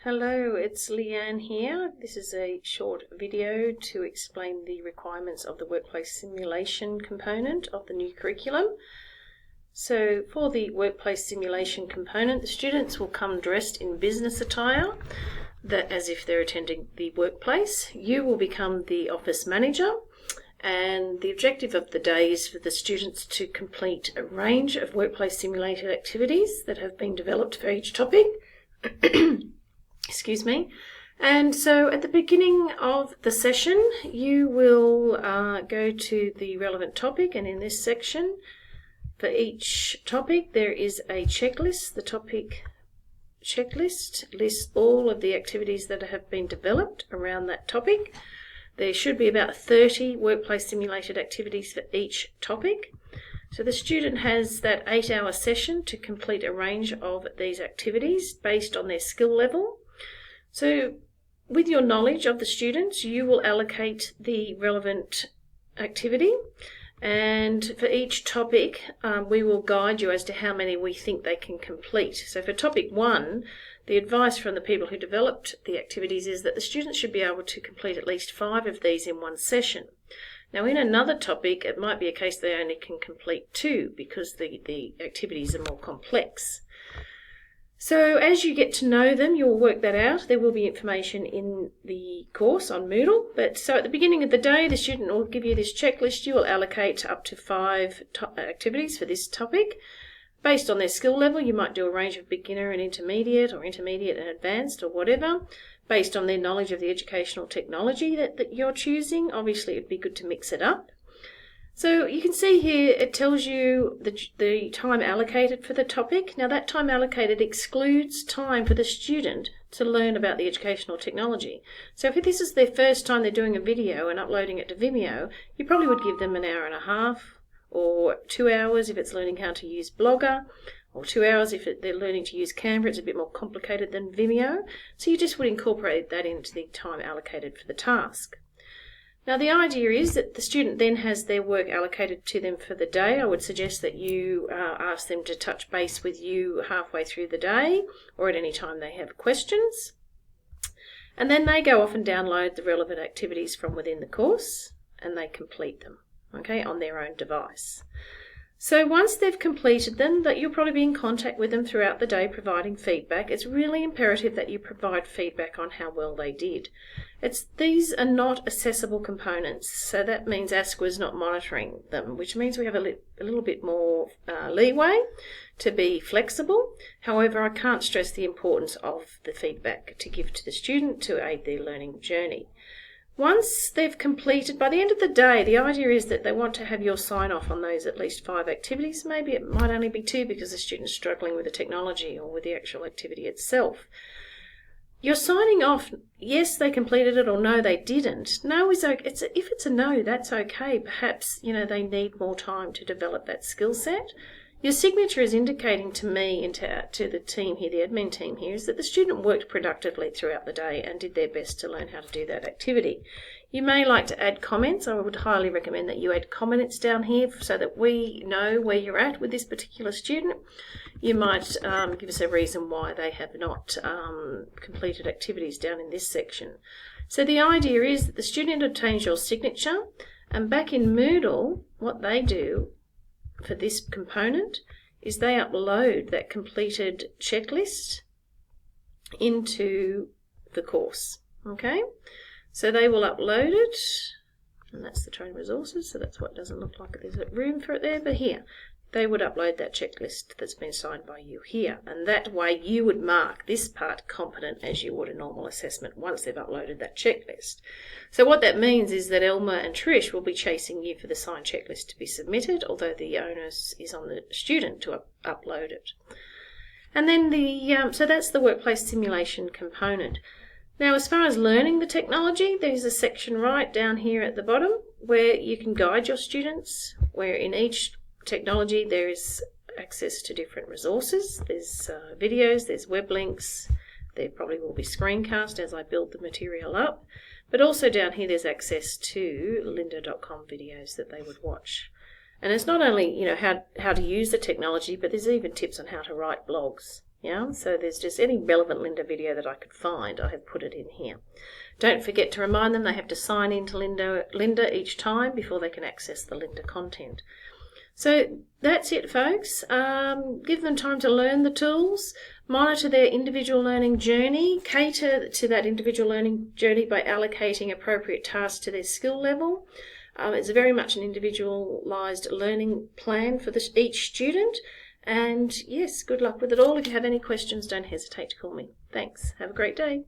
Hello, it's Leanne here. This is a short video to explain the requirements of the workplace simulation component of the new curriculum. So for the workplace simulation component, the students will come dressed in business attire, as if they're attending the workplace. You will become the office manager, and the objective of the day is for the students to complete a range of workplace simulated activities that have been developed for each topic. Excuse me. And so at the beginning of the session, you will go to the relevant topic, and in this section, for each topic, there is a checklist. The topic checklist lists all of the activities that have been developed around that topic. There should be about 30 workplace simulated activities for each topic. So the student has that 8-hour session to complete a range of these activities based on their skill level. So with your knowledge of the students, you will allocate the relevant activity, and for each topic we will guide you as to how many we think they can complete. So for topic 1, the advice from the people who developed the activities is that the students should be able to complete at least 5 of these in one session. Now in another topic, it might be a case they only can complete 2 because the activities are more complex. So as you get to know them, you'll work that out. There will be information in the course on Moodle. But so at the beginning of the day, the student will give you this checklist. You will allocate up to 5 activities for this topic. Based on their skill level, you might do a range of beginner and intermediate, or intermediate and advanced, or whatever. Based on their knowledge of the educational technology that you're choosing, obviously it'd be good to mix it up. So you can see here it tells you the time allocated for the topic. Now that time allocated excludes time for the student to learn about the educational technology. So if this is their first time they're doing a video and uploading it to Vimeo, you probably would give them an hour and a half, or 2 hours if it's learning how to use Blogger, or 2 hours if they're learning to use Canva. It's a bit more complicated than Vimeo. So you just would incorporate that into the time allocated for the task. Now the idea is that the student then has their work allocated to them for the day. I would suggest that you ask them to touch base with you halfway through the day or at any time they have questions. And then they go off and download the relevant activities from within the course and they complete them, okay, on their own device. So once they've completed them, that you'll probably be in contact with them throughout the day providing feedback. It's really imperative that you provide feedback on how well they did. These are not accessible components, so that means ASQA is not monitoring them, which means we have a little bit more leeway to be flexible. However, I can't stress the importance of the feedback to give to the student to aid their learning journey. Once they've completed, by the end of the day, the idea is that they want to have your sign off on those at least 5 activities. Maybe it might only be 2 because the student's struggling with the technology or with the actual activity itself. You're signing off, yes, they completed it, or no, they didn't. No is okay. If it's a no, that's okay. Perhaps, they need more time to develop that skill set. Your signature is indicating to me and to the team here, the admin team here, is that the student worked productively throughout the day and did their best to learn how to do that activity. You may like to add comments. I would highly recommend that you add comments down here so that we know where you're at with this particular student. You might give us a reason why they have not completed activities down in this section. So the idea is that the student obtains your signature, and back in Moodle, what they do for this component is they upload that completed checklist into the course. Okay, so they will upload it, and that's the training resources, so that's what it doesn't look like there's room for it there, but here they would upload that checklist that's been signed by you here, and that way you would mark this part competent as you would a normal assessment once they've uploaded that checklist. So what that means is that Elma and Trish will be chasing you for the signed checklist to be submitted, although the onus is on the student to upload it. And then so that's the workplace simulation component. Now as far as learning the technology, there's a section right down here at the bottom where you can guide your students, where in each technology there is access to different resources. There's videos, there's web links, there probably will be screencast as I build the material up, but also down here there's access to lynda.com videos that they would watch. And it's not only how to use the technology, but there's even tips on how to write blogs Yeah, so there's just any relevant Lynda video that I could find, I have put it in here. Don't forget to remind them they have to sign in to Lynda each time before they can access the Lynda content. So that's it, folks. Give them time to learn the tools, monitor their individual learning journey, cater to that individual learning journey by allocating appropriate tasks to their skill level. It's very much an individualised learning plan for each student. And yes, good luck with it all. If you have any questions, don't hesitate to call me. Thanks. Have a great day.